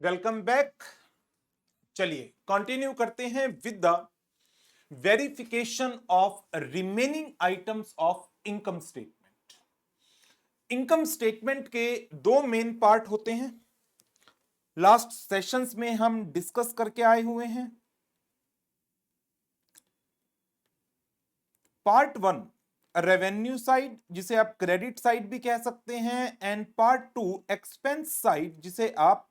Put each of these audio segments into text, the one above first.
Welcome back. चलिए continue करते हैं with the verification of remaining items of income statement. Income statement के दो मेन पार्ट होते हैं। लास्ट सेशंस में हम डिस्कस करके आए हुए हैं। पार्ट वन रेवेन्यू साइड, जिसे आप क्रेडिट साइड भी कह सकते हैं, and part two expense side, जिसे आप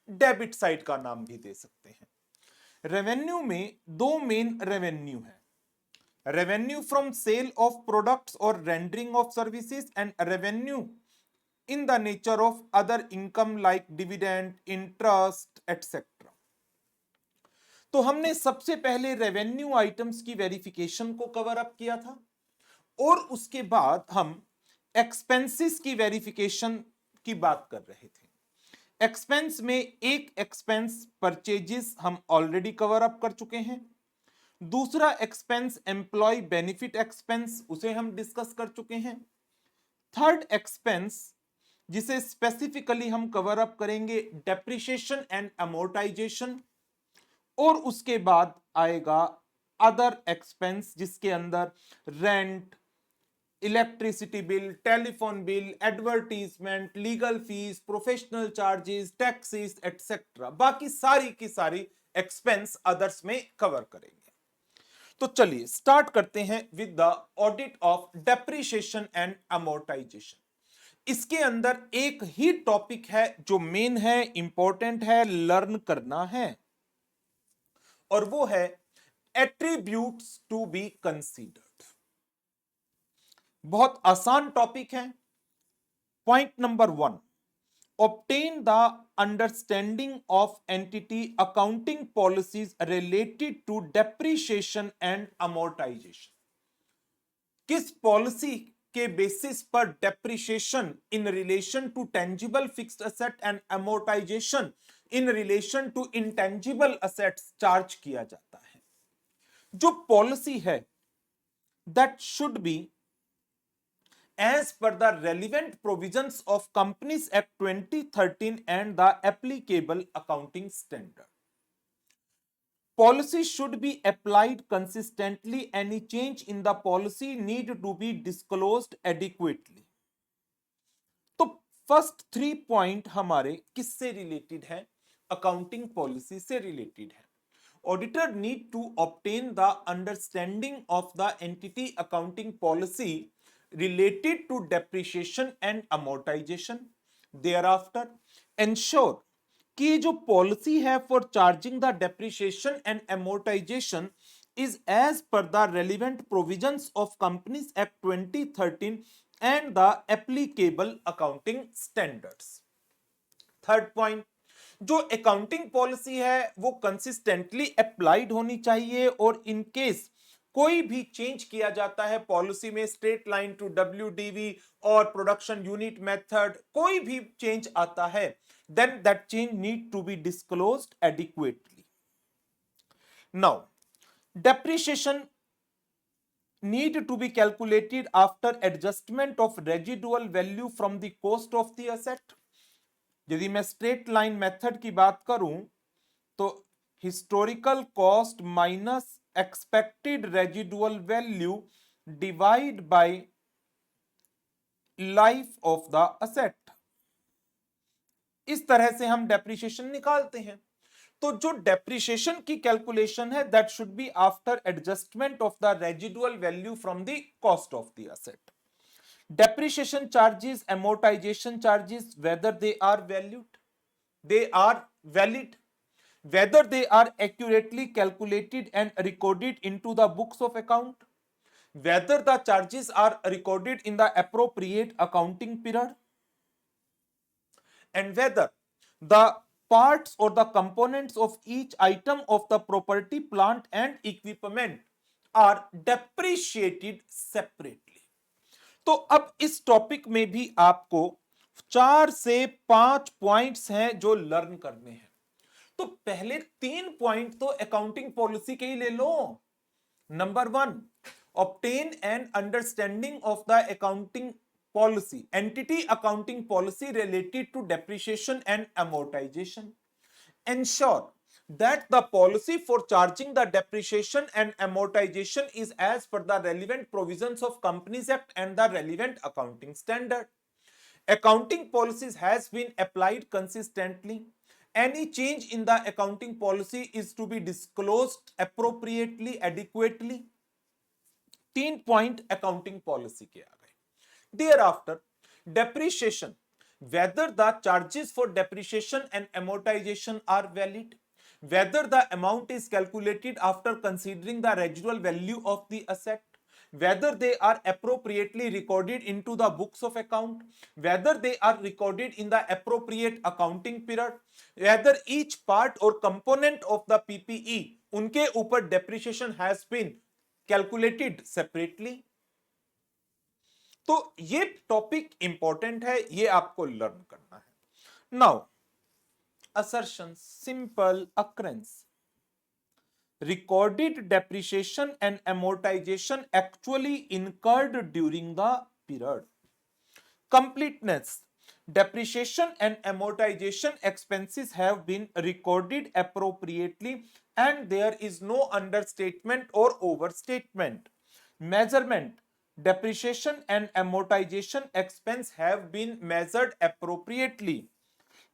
डेबिट साइड का नाम भी दे सकते हैं। रेवेन्यू में दो मेन रेवेन्यू है, revenue from sale of products और rendering of services, and revenue in the nature of other income like dividend, interest etcetera. तो हमने सबसे पहले रेवेन्यू आइटम्स की वेरिफिकेशन को कवर अप किया था और उसके बाद हम एक्सपेंसेस की वेरिफिकेशन की बात कर रहे थे। एक्सपेंस में एक एक्सपेंस परचेजेस हम ऑलरेडी कवर अप कर चुके हैं। दूसरा एक्सपेंस एम्प्लॉय बेनिफिट एक्सपेंस, उसे हम डिस्कस कर चुके हैं। थर्ड एक्सपेंस जिसे स्पेसिफिकली हम कवर अप करेंगे, डेप्रिसिएशन एंड अमोर्टाइजेशन, और उसके बाद आएगा अदर एक्सपेंस जिसके अंदर rent, electricity bill, telephone bill, advertisement, legal fees, professional charges, taxes etcetera, बाकी सारी की सारी एक्सपेंस अदर्स में कवर करेंगे। तो चलिए स्टार्ट करते हैं with the audit of depreciation and amortisation. इसके अंदर एक ही टॉपिक है जो मेन है, इंपॉर्टेंट है, लर्न करना है, और वो है एट्रीब्यूट्स टू बी कंसीडर्ड। बहुत आसान टॉपिक है। Point number 1, obtain the understanding of entity accounting policies related to depreciation and amortization। किस पॉलिसी के बेसिस पर depreciation in relation to tangible fixed asset and amortization in relation to intangible assets charge किया जाता है। जो policy है that should be as per the relevant provisions of Companies Act 2013 and the applicable accounting standard. Policy should be applied consistently. Any change in the policy need to be disclosed adequately. तो first 3 point हमारे किससे related है? Accounting policy से related है। Auditor need to obtain the understanding of the entity accounting policy related to depreciation and amortization, thereafter ensure कि जो policy है for charging the depreciation and amortization is as per the relevant provisions of Companies Act 2013 and the applicable accounting standards। Third point, जो accounting policy है वो consistently applied होनी चाहिए, और in case कोई भी चेंज किया जाता है पॉलिसी में, स्ट्रेट लाइन टू WDV और प्रोडक्शन यूनिट मेथड, कोई भी चेंज आता है, then that change need to be disclosed adequately. Now depreciation need to be calculated after adjustment of residual value from the cost of the asset। यदि मैं straight line method की बात करूं तो historical cost minus expected residual value divide by life of the asset, इस तरह से हम डेप्रिसिएशन निकालते हैं। तो जो डेप्रिसिएशन की कैलकुलेशन है that should be after adjustment of the residual value from the cost of the asset. Depreciation charges, amortization charges, whether they are valid, whether they are accurately calculated and recorded into the books of account, whether the charges are recorded in the appropriate accounting period, and whether the parts or the components of each item of the property, plant and equipment are depreciated separately। तो अब इस topic में भी आपको 4 से 5 points हैं जो learn करने हैं। तो पहले 3 पॉइंट तो अकाउंटिंग पॉलिसी के ही ले लो। Number 1, obtain an understanding of the accounting policy, entity accounting policy related to depreciation and amortisation. ensure that the policy for charging the depreciation and amortization is as per the relevant provisions of Companies Act and the relevant accounting standard. Accounting policies has been applied consistently. Any change in the accounting policy is to be disclosed appropriately, adequately. 3 point accounting policy के आ गए. Thereafter, depreciation, whether the charges for depreciation and amortization are valid, whether the amount is calculated after considering the residual value of the asset, whether they are appropriately recorded into the books of account, whether they are recorded in the appropriate accounting period, whether each part or component of the PPE उनके ऊपर depreciation has been calculated separately. तो ये topic important है, ये आपको learn करना है. Now assertion, simple occurrence, recorded depreciation and amortization actually incurred during the period. Completeness, depreciation and amortization expenses have been recorded appropriately and there is no understatement or overstatement. Measurement, depreciation and amortization expense have been measured appropriately.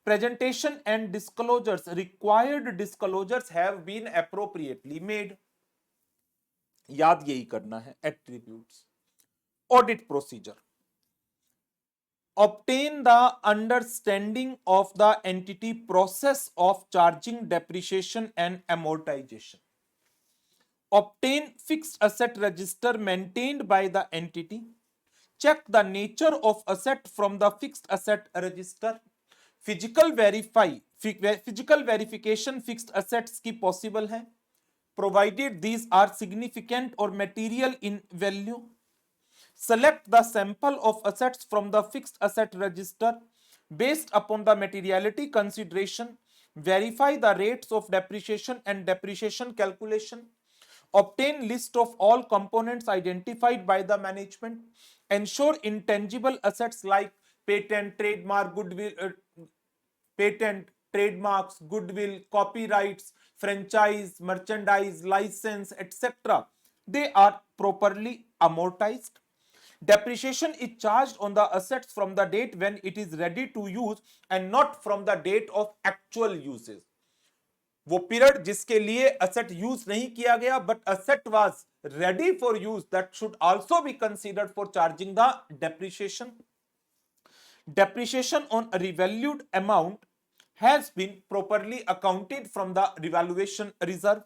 Presentation and disclosures, required disclosures have been appropriately made. याद यही करना है. Attributes, audit procedure, obtain the understanding of the entity process of charging depreciation and amortization. Obtain fixed asset register maintained by the entity. Check the nature of asset from the fixed asset register. Physical verification fixed assets की possible है, provided these are significant or material in value. Select the sample of assets from the fixed asset register based upon the materiality consideration. Verify the rates of depreciation and depreciation calculation. Obtain list of all components identified by the management. Ensure intangible assets like patent, trademark, goodwill, patent, trademarks, goodwill, copyrights, franchise, merchandise, license, etc. They are properly amortized. Depreciation is charged on the assets from the date when it is ready to use and not from the date of actual uses. वो period जिसके लिए asset use नहीं किया गया but asset was ready for use, that should also be considered for charging the depreciation. Depreciation on a revalued amount has been properly accounted from the revaluation reserve.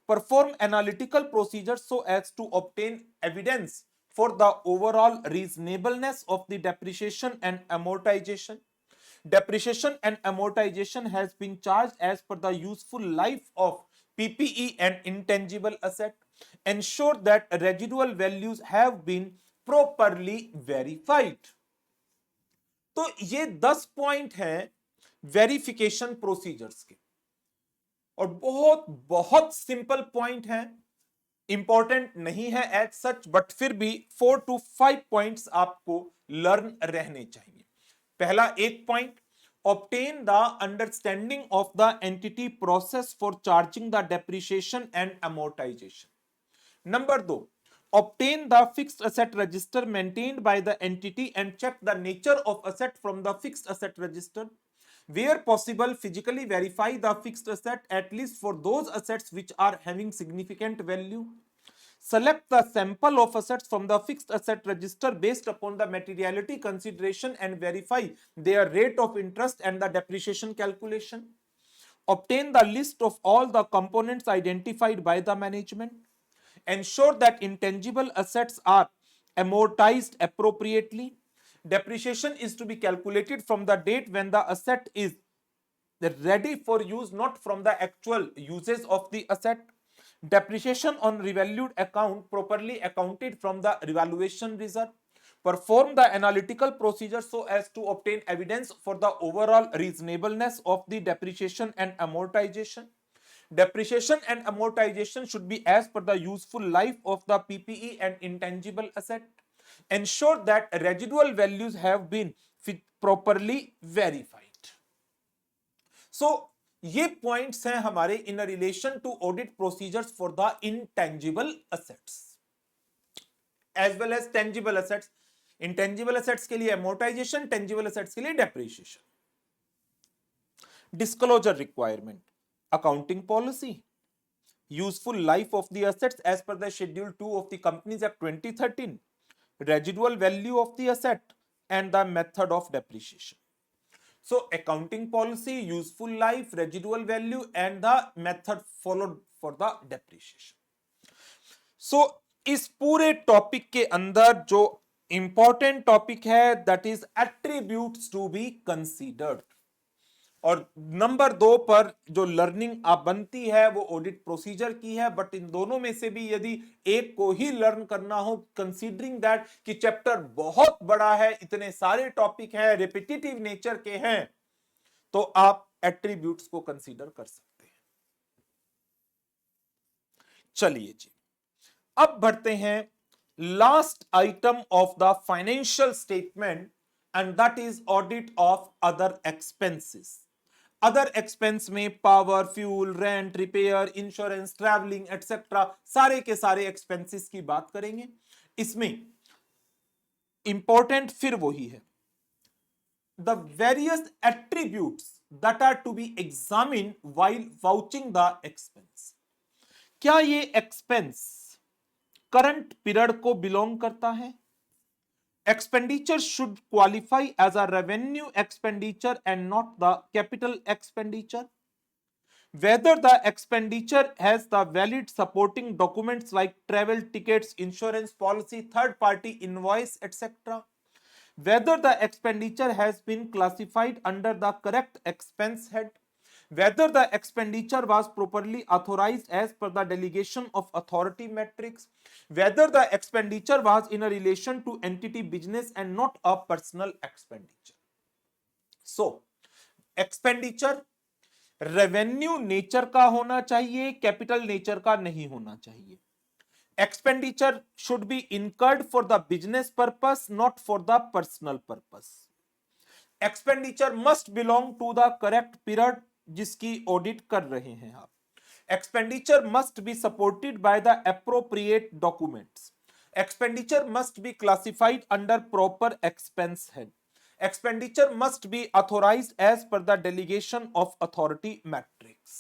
Perform analytical procedures so as to obtain evidence for the overall reasonableness of the depreciation and amortization. Depreciation and amortization has been charged as per the useful life of PPE and intangible asset. Ensure that residual values have been properly verified. तो ये 10 point हैं verification procedures के और बहुत बहुत simple point हैं, important नहीं है एज सच, बट फिर भी 4 to 5 पॉइंट्स आपको लर्न रहने चाहिए. पहला एक point, obtain the understanding of the entity process for charging the depreciation and amortization. Number 2, obtain the fixed asset register maintained by the entity and check the nature of asset from the fixed asset register. Where possible, physically verify the fixed asset at least for those assets which are having significant value. Select the sample of assets from the fixed asset register based upon the materiality consideration and verify their rate of interest and the depreciation calculation. Obtain the list of all the components identified by the management. Ensure that intangible assets are amortized appropriately. Depreciation is to be calculated from the date when the asset is ready for use, not from the actual uses of the asset. Depreciation on revalued account properly accounted from the revaluation reserve. Perform the analytical procedure so as to obtain evidence for the overall reasonableness of the depreciation and amortization. Depreciation and amortization should be as per the useful life of the PPE and intangible asset. Ensure that residual values have been properly verified. So ये points हैं हमारे in relation to audit procedures for the intangible assets as well as tangible assets. Intangible assets के लिए amortization, tangible assets के लिए depreciation. Disclosure requirement, accounting policy, useful life of the assets as per the schedule 2 of the Companies Act 2013, residual value of the asset and the method of depreciation. So accounting policy, useful life, residual value and the method followed for the depreciation. So इस पूरे topic के अंदर जो important topic है that is attributes to be considered, और number 2 पर जो learning आप बनती है वो ऑडिट प्रोसीजर की है। बट इन दोनों में से भी यदि एक को ही लर्न करना हो, कंसीडरिंग दैट कि चैप्टर बहुत बड़ा है, इतने सारे टॉपिक हैं, रिपीटेटिव नेचर के हैं, तो आप एट्रीब्यूट्स को कंसीडर कर सकते हैं। चलिए जी, अब बढ़ते हैं last item of the financial statement and that is audit of other expenses. Other expense में power, fuel, rent, repair, insurance, travelling etcetera, सारे के सारे एक्सपेंसेस की बात करेंगे। इसमें इंपॉर्टेंट फिर वही है, the various attributes that are to be examined while vouching the expense. क्या ये एक्सपेंस करंट पीरियड को बिलोंग करता है? Expenditure should qualify as a revenue expenditure and not the capital expenditure. Whether the expenditure has the valid supporting documents like travel tickets, insurance policy, third party invoice, etc. Whether the expenditure has been classified under the correct expense head. Whether the expenditure was properly authorized as per the delegation of authority matrix. Whether the expenditure was in a relation to entity business and not a personal expenditure. So, expenditure revenue nature का होना चाहिए, capital nature का नहीं होना चाहिए। Expenditure should be incurred for the business purpose, not for the personal purpose. Expenditure must belong to the correct period जिसकी audit कर रहे हैं आप। Expenditure must be supported by the appropriate documents. Expenditure must be classified under proper expense head. Expenditure must be authorized as per the delegation of authority matrix.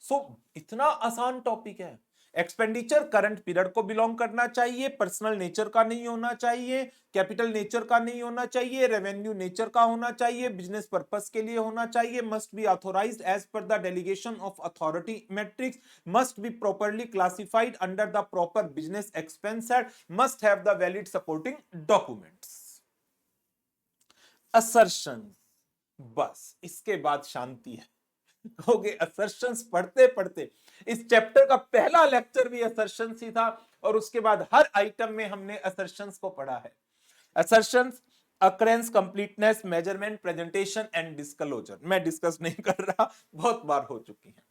So इतना आसान topic है। Expenditure current period को belong करना चाहिए, personal nature का नहीं होना चाहिए, कैपिटल नेचर का नहीं होना चाहिए, रेवेन्यू नेचर का होना चाहिए, बिजनेस पर्पस के लिए होना चाहिए, must be authorised as per the delegation of authority matrix, must be properly classified under the proper business expense head, must have the valid supporting documents. Assertion, बस इसके बाद शांति है। कहोगे असर्शंस पढ़ते पढ़ते, इस चैप्टर का पहला लेक्चर भी असर्शंस ही था और उसके बाद हर आइटम में हमने असर्शंस को पढ़ा है। Assertions, occurrence, completeness, measurement, presentation and disclosure, मैं डिस्कस नहीं कर रहा, बहुत बार हो चुकी है।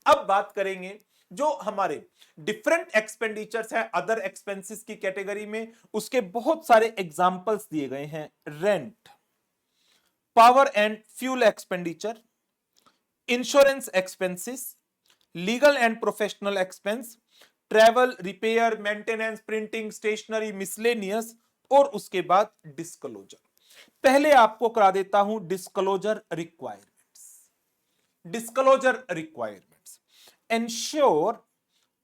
अब बात करेंगे जो हमारे डिफरेंट एक्सपेंडिचर्स है अदर एक्सपेंसेस की कैटेगरी में, उसके बहुत सारे एग्जांपल्स दिए गए हैं। Rent, power and fuel expenditure, insurance expenses, legal and professional expense, travel, repair, maintenance, printing, stationery, miscellaneous, और उसके बाद डिस्क्लोजर। पहले आपको करा देता हूं disclosure requirements. Disclosure requirements ensure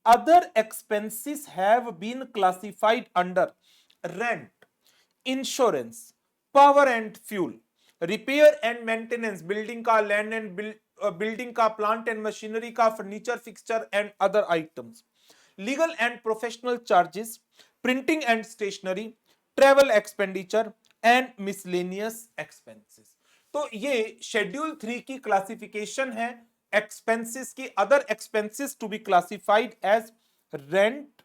other expenses have been classified under rent, insurance, power and fuel, repair and maintenance, building का, land and building का, प्लांट एंड मशीनरी का, furniture, fixture and other items, legal and professional charges, printing and stationery, travel expenditure and miscellaneous expenses. तो ये schedule 3 की classification है expenses की। Other expenses to be classified as rent,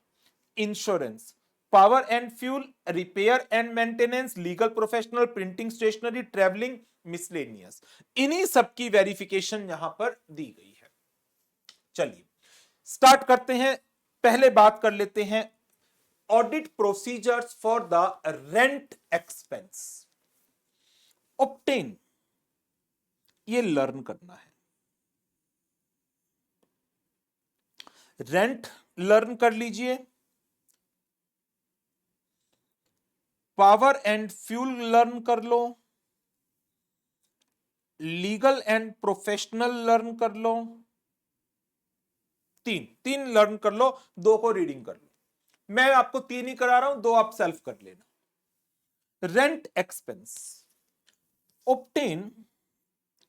insurance, power and fuel, repair and maintenance, legal professional, printing stationery, travelling, miscellaneous. इन्हीं सब की verification यहां पर दी गई है। चलिए स्टार्ट करते हैं। पहले बात कर लेते हैं audit procedures for the rent expense. Obtain, ये लर्न करना है। रेंट लर्न कर लीजिए, पावर एंड फ्यूल लर्न कर लो, लीगल एंड प्रोफेशनल लर्न कर लो, तीन लर्न कर लो, दो को रीडिंग कर लो। मैं आपको तीन ही करा रहा हूं, दो आप सेल्फ कर लेना। Rent expense, obtain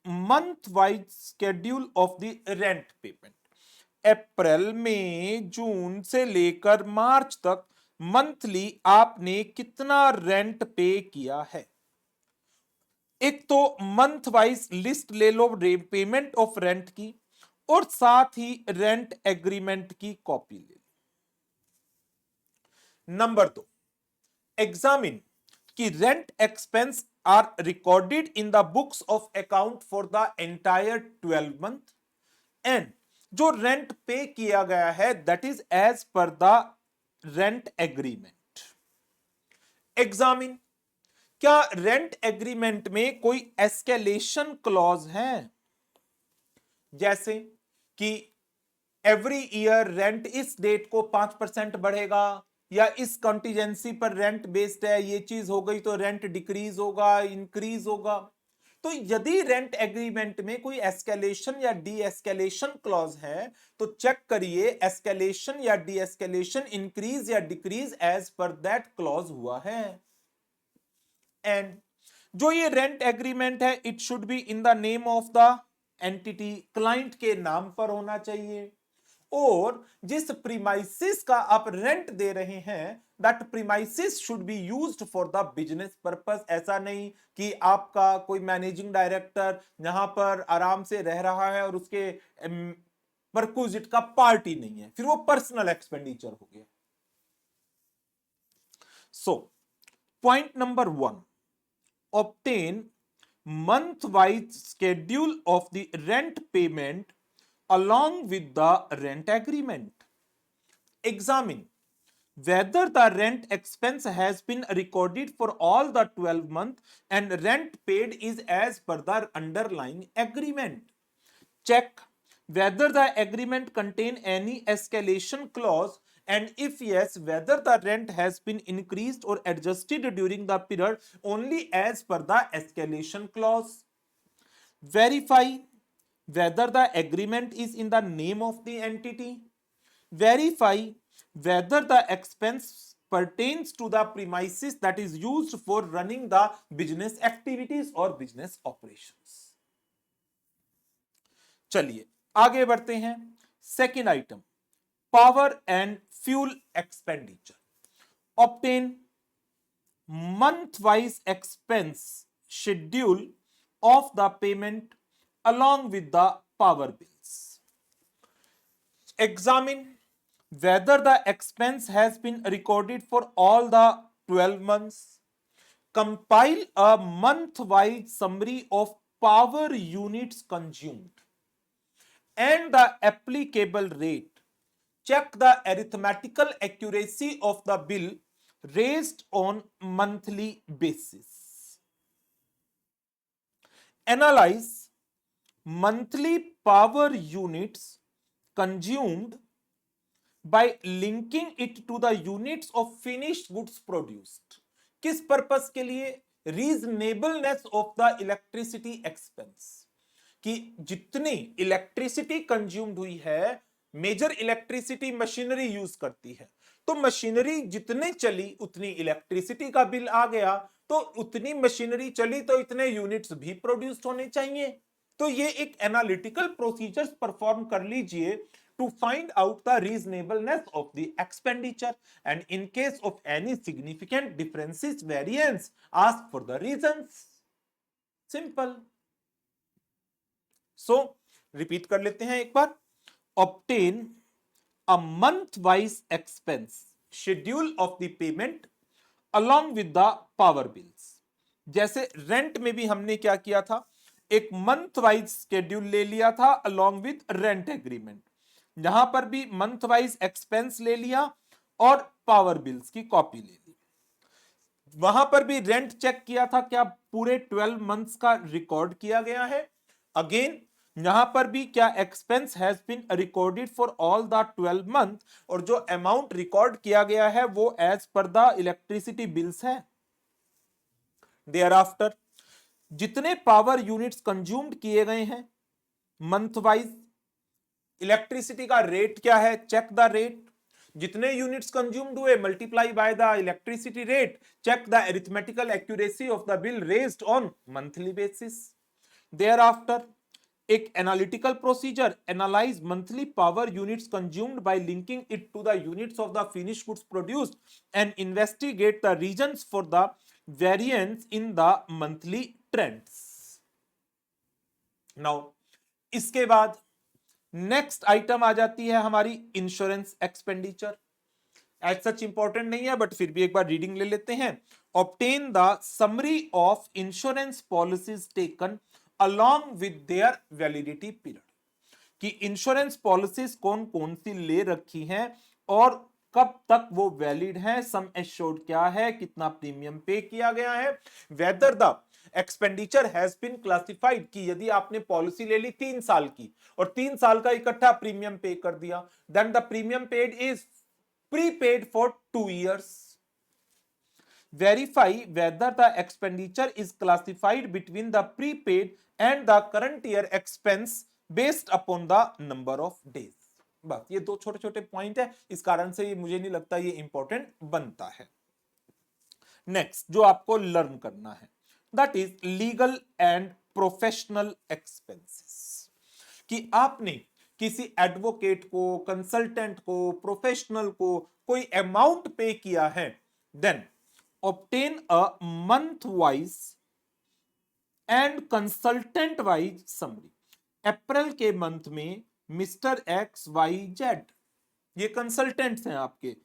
month wise schedule of the rent payment. April May June से लेकर मार्च तक मंथली आपने कितना रेंट पे किया है। एक तो मंथ वाइज लिस्ट ले लो पेमेंट ऑफ रेंट की, और साथ ही रेंट एग्रीमेंट की कॉपी ले लो। नंबर 2, एग्जामिन कि rent expense are recorded in the books of account for the entire 12 month, and जो रेंट पे किया गया है that is as per the rent agreement. Examine, क्या रेंट एग्रीमेंट में कोई एस्केलेशन क्लॉज है, जैसे कि एवरी ईयर रेंट इस डेट को 5% बढ़ेगा, या इस कॉन्टिजेंसी पर रेंट बेस्ड है, ये चीज हो गई तो रेंट डिक्रीज होगा, इंक्रीज होगा। तो यदि रेंट एग्रीमेंट में कोई एस्केलेशन या डी एस्केलेशन क्लॉज है तो चेक करिए एस्केलेशन या डी एस्केलेशन, इंक्रीज या decrease as per that clause हुआ है। एंड जो ये रेंट एग्रीमेंट है it should be in the name of the entity, client के नाम पर होना चाहिए, और जिस प्रीमाइसिस का आप रेंट दे रहे हैं that premises should be used for the business purpose. ऐसा नहीं कि आपका कोई मैनेजिंग डायरेक्टर यहां पर आराम से रह रहा है और उसके परक्विजिट का पार्ट ही नहीं है, फिर वो पर्सनल एक्सपेंडिचर हो गया। So point number 1, obtain month-wise schedule of the rent payment along with the rent agreement. Examine whether the rent expense has been recorded for all the 12 months and rent paid is as per the underlying agreement. Check whether the agreement contain any escalation clause, and if yes, whether the rent has been increased or adjusted during the period only as per the escalation clause. Verify whether the agreement is in the name of the entity. Verify whether the expense pertains to the premises that is used for running the business activities or business operations. चलिए आगे बढ़ते हैं। Second item, power and fuel expenditure. Obtain month wise expense schedule of the payment along with the power bills. Examine whether the expense has been recorded for all the 12 months. Compile a month-wise summary of power units consumed and the applicable rate. Check the arithmetical accuracy of the bill raised on monthly basis. Analyze monthly power units consumed by linking it to the units of finished goods produced. किस purpose के लिए? Reasonableness of the electricity expense, कि जितनी electricity consumed हुई है, major electricity machinery use करती है, तो मशीनरी जितने चली उतनी इलेक्ट्रिसिटी का बिल आ गया, तो उतनी मशीनरी चली तो इतने यूनिट्स भी प्रोड्यूस्ड होने चाहिए। तो ये एक एनालिटिकल प्रोसीजर्स परफॉर्म कर लीजिए to find out the reasonableness of the expenditure, and in case of any significant differences variance ask for the reasons. Simple. So repeat कर लेते हैं एक बार। obtain a month wise expense schedule of the payment along with the power bills. जैसे rent में भी हमने क्या किया था, एक मंथ वाइज स्केड्यूल ले लिया था along with रेंट एग्रीमेंट, यहां पर भी मंथ वाइज एक्सपेंस ले लिया और पावर बिल्स की कॉपी ले ली। वहां पर भी रेंट चेक किया था क्या पूरे 12 मंथ्स का रिकॉर्ड किया गया है। अगेन यहां पर भी क्या expense has been recorded for all the 12 month, और जो अमाउंट रिकॉर्ड किया गया है वो as per the electricity bills है। देयर आफ्टर जितने पावर यूनिट्स कंज्यूम्ड किए गए हैं मंथ वाइज, इलेक्ट्रिसिटी का रेट क्या है, चेक द रेट, जितने यूनिट्स कंज्यूम्ड हुए multiply by the electricity rate, check the arithmetical accuracy of the bill raised on monthly basis. Thereafter एक analytical procedure analyse monthly power units consumed by linking it to the units of the finished goods produced and investigate the reasons for the variance in the monthly trends. Now इसके बाद next item आ जाती है हमारी insurance expenditure. As such important नहीं है but फिर भी एक बार रीडिंग ले लेते हैं। Obtain the summary of insurance policies taken along with their validity period, कि इंश्योरेंस पॉलिसीज कौन कौन सी ले रखी हैं और कब तक वो वैलिड है, सम एश्योर्ड क्या है, कितना प्रीमियम पे किया गया है, whether the expenditure has been classified, कि यदि आपने पॉलिसी ले ली 3 साल की और 3 साल का इकट्ठा प्रीमियम पे कर दिया, then the premium paid is prepaid for 2 years। verify whether the expenditure is classified between the prepaid and the current year expense based upon the number of days। बस ये दो छोटे छोटे पॉइंट है, इस कारण से ये मुझे नहीं लगता ये इंपॉर्टेंट बनता है। नेक्स्ट जो आपको लर्न करना है that is legal and professional expenses, कि आपने किसी एडवोकेट को, कंसल्टेंट को, प्रोफेशनल को कोई अमाउंट पे किया है, then obtain a month wise and consultant wise summary। April के मंथ में मिस्टर एक्स वाई जेड, ये कंसल्टेंट्स हैं आपके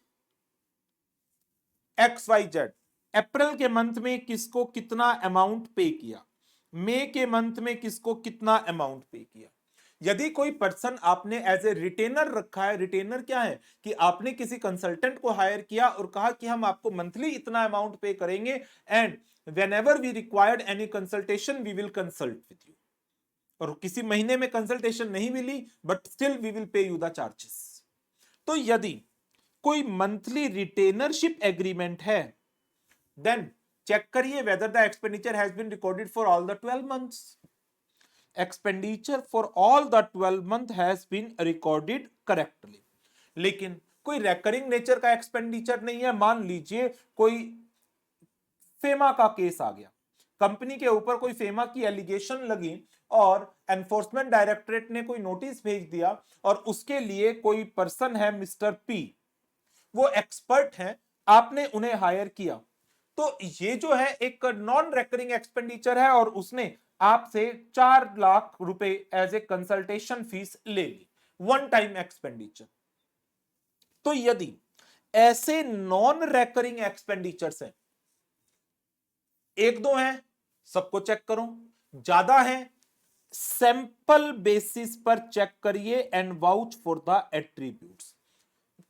एक्स वाई जेड, अप्रैल के मंथ में किसको कितना अमाउंट पे किया, मई के मंथ में किसको कितना अमाउंट पे किया। यदि कोई पर्सन आपने एज ए रिटेनर रखा है, रिटेनर क्या है कि आपने किसी कंसल्टेंट को हायर किया और कहा कि हम आपको मंथली इतना अमाउंट पे करेंगे and whenever we required any consultation we will consult with you, और किसी महीने में कंसल्टेशन नहीं मिली but still we will pay you the charges. तो यदि कोई मंथली रिटेनरशिप एग्रीमेंट है देन चेक करिए whether the expenditure has been recorded for all the 12 months. expenditure for all the 12 month has been recorded correctly। लेकिन कोई recurring nature का expenditure नहीं है, मान लीजिए कोई फेमा का केस आ गया, कंपनी के ऊपर कोई फेमा की एलिगेशन लगी और एनफोर्समेंट डायरेक्टरेट ने कोई नोटिस भेज दिया और उसके लिए कोई पर्सन है मिस्टर पी, वो एक्सपर्ट हैं, आपने उन्हें हायर किया, तो ये जो है एक नॉन रेकरिंग एक्सपेंडिचर है और उसने आपसे 4 लाख रुपए एज ए कंसल्टेशन फीस ले ली, वन टाइम एक्सपेंडिचर। तो यदि ऐसे नॉन रेकरिंग एक्सपेंडिचर्स हैं, एक दो हैं सबको चेक करो, ज्यादा है सैंपल बेसिस पर चेक करिए and vouch for the attributes.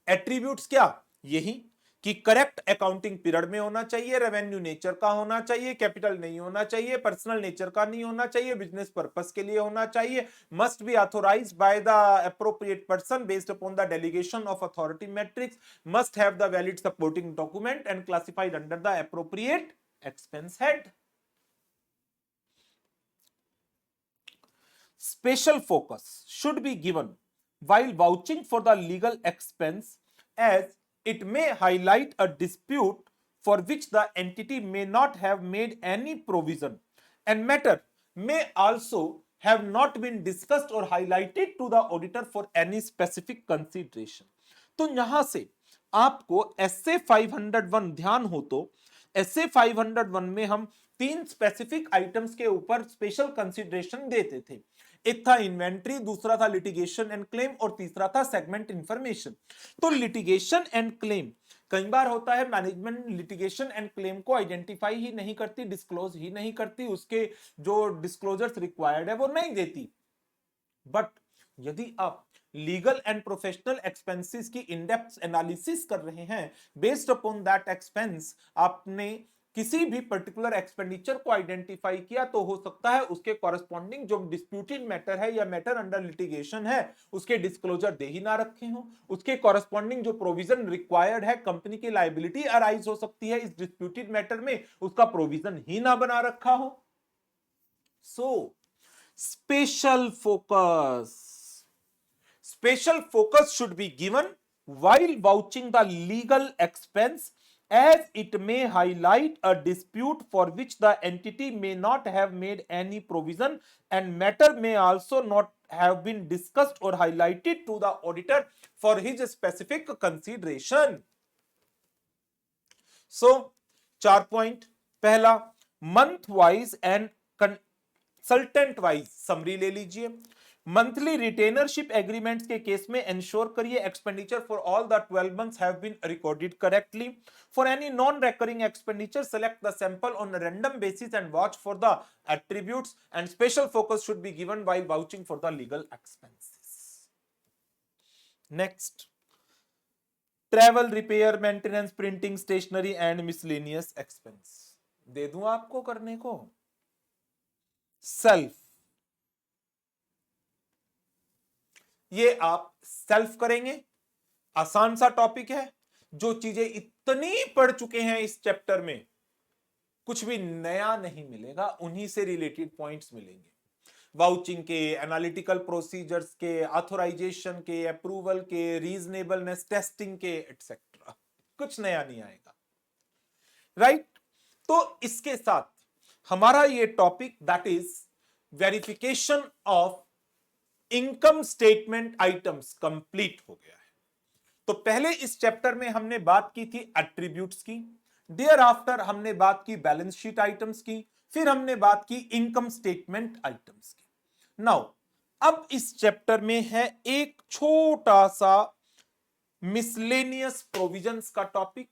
Attributes क्या, यही कि करेक्ट अकाउंटिंग पीरियड में होना चाहिए, रेवेन्यू नेचर का होना चाहिए, कैपिटल नहीं होना चाहिए, पर्सनल नेचर का नहीं होना चाहिए, बिजनेस पर्पस के लिए होना चाहिए, must be authorised by the appropriate person based upon the delegation of authority matrix, must have the valid supporting document and classified under the appropriate expense head. Special focus should be given while vouching for the legal expense as it may highlight a dispute for which the entity may not have made any provision and matter may also have not been discussed or highlighted to the auditor for any specific consideration। तो यहां से आपको S A 501 ध्यान हो तो S A 501 में हम 3 specific items के ऊपर स्पेशल कंसिडरेशन देते थे। एक था इन्वेंट्री, दूसरा था लिटिगेशन एंड क्लेम और तीसरा था सेगमेंट इंफॉर्मेशन। तो लिटिगेशन एंड क्लेम कई बार होता है मैनेजमेंट लिटिगेशन एंड क्लेम को आइडेंटिफाई ही नहीं करती, डिस्क्लोज ही नहीं करती, उसके जो डिस्क्लोजर्स रिक्वायर्ड है वो नहीं देती। बट यदि आप लीगल एंड प्रोफेशनल एक्सपेंसेस की इन डेप्थ एनालिसिस कर रहे हैं, बेस्ड अपॉन दैट एक्सपेंस आपने किसी भी पर्टिकुलर एक्सपेंडिचर को आइडेंटिफाई किया तो हो सकता है उसके कॉरेस्पॉन्डिंग जो डिस्प्यूटेड मैटर है या मैटर अंडर लिटिगेशन है उसके डिस्क्लोजर दे ही ना रखे हो, उसके कॉरेस्पॉन्डिंग जो प्रोविजन रिक्वायर्ड है, कंपनी की लायबिलिटी अराइज हो सकती है इस डिस्प्यूटेड मैटर में, उसका प्रोविजन ही ना बना रखा हो। सो special focus should be given while vouching the legal expense, as it may highlight a dispute for which the entity may not have made any provision and matter may also not have been discussed or highlighted to the auditor for his specific consideration. So 4 point, पहला month wise and consultant wise summary ले लीजिए। Monthly retainership agreements के case में ensure करिए expenditure for all the 12 months have been recorded correctly. For any non recurring expenditure select the sample on random basis and watch for the attributes and special focus should be given while vouching for the legal expenses. Next, travel, repair, maintenance, printing, stationery and miscellaneous expense दे दूं आपको करने को। Self, ये आप self करेंगे, आसान सा टॉपिक है। जो चीजें इतनी पढ़ चुके हैं इस चैप्टर में कुछ भी नया नहीं मिलेगा, उन्हीं से रिलेटेड पॉइंट्स मिलेंगे। वाउचिंग के, एनालिटिकल प्रोसीजर्स के, ऑथराइजेशन के, अप्रूवल के, रीजनेबलनेस टेस्टिंग के, एटसेट्रा, कुछ नया नहीं आएगा, राइट। तो इसके साथ हमारा ये topic that is verification of income statement items complete हो गया है। तो पहले इस चैप्टर में हमने बात की थी एट्रीब्यूट्स की, देयर आफ्टर हमने बात की बैलेंस शीट आइटम्स की, फिर हमने बात की इनकम स्टेटमेंट आइटम्स की। नाउ अब इस चैप्टर में है एक छोटा सा मिसलेनियस प्रोविजंस का topic,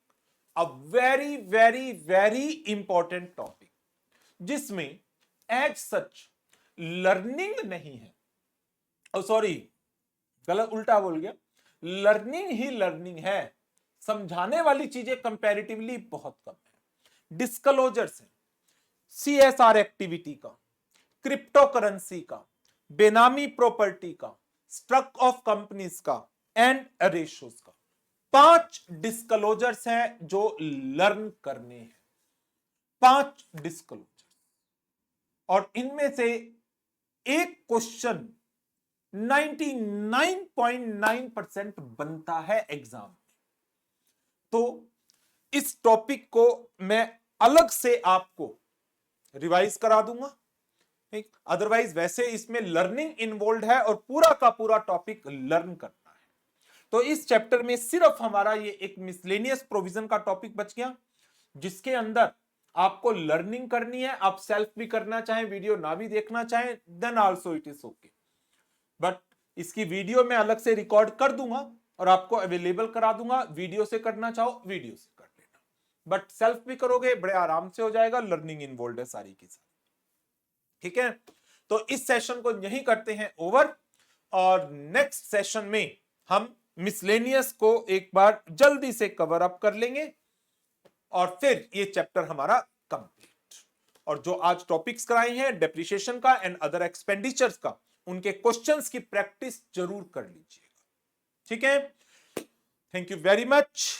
a very very very important topic, जिसमें एज सच लर्निंग नहीं है, सॉरी गलत उल्टा बोल गया, लर्निंग ही लर्निंग है, समझाने वाली चीजें कंपैरेटिवली बहुत कम है। डिस्क्लोजर्स है, सीएसआर एक्टिविटी का, क्रिप्टो करेंसी का, बेनामी प्रॉपर्टी का, स्ट्रक ऑफ कंपनीज का एंड रेशियोज का, 5 डिस्क्लोजर्स हैं जो लर्न करने हैं, 5 डिस्क्लोजर्स, और इनमें से एक क्वेश्चन 99.9% बनता है एग्जाम में। तो इस टॉपिक को मैं अलग से आपको रिवाइज करा दूंगा, ठीक। अदरवाइज वैसे इसमें लर्निंग इन्वॉल्व है और पूरा का पूरा टॉपिक लर्न करना है। तो इस चैप्टर में सिर्फ हमारा ये एक मिसलेनियस प्रोविजन का टॉपिक बच गया, जिसके अंदर आपको लर्निंग करनी है। आप सेल्फ भी करना चाहें, वीडियो ना भी देखना चाहें, then also it is okay, but इसकी वीडियो मैं अलग से रिकॉर्ड कर दूंगा और आपको अवेलेबल करा दूंगा। वीडियो से करना चाहो वीडियो से कर लेना, बट सेल्फ भी करोगे बड़े आराम से हो जाएगा, लर्निंग इन्वॉल्व है सारी की सारी, ठीक है। तो इस सेशन को यहीं करते हैं ओवर, और नेक्स्ट सेशन में हम मिसलेनियस को एक बार जल्दी से कवर अप कर लेंगे और फिर ये चैप्टर हमारा कंप्लीट। और जो आज टॉपिक्स कराए हैं डेप्रिसिएशन का एंड अदर एक्सपेंडिचर्स का, उनके क्वेश्चंस की प्रैक्टिस जरूर कर लीजिएगा, ठीक है। Thank you very much.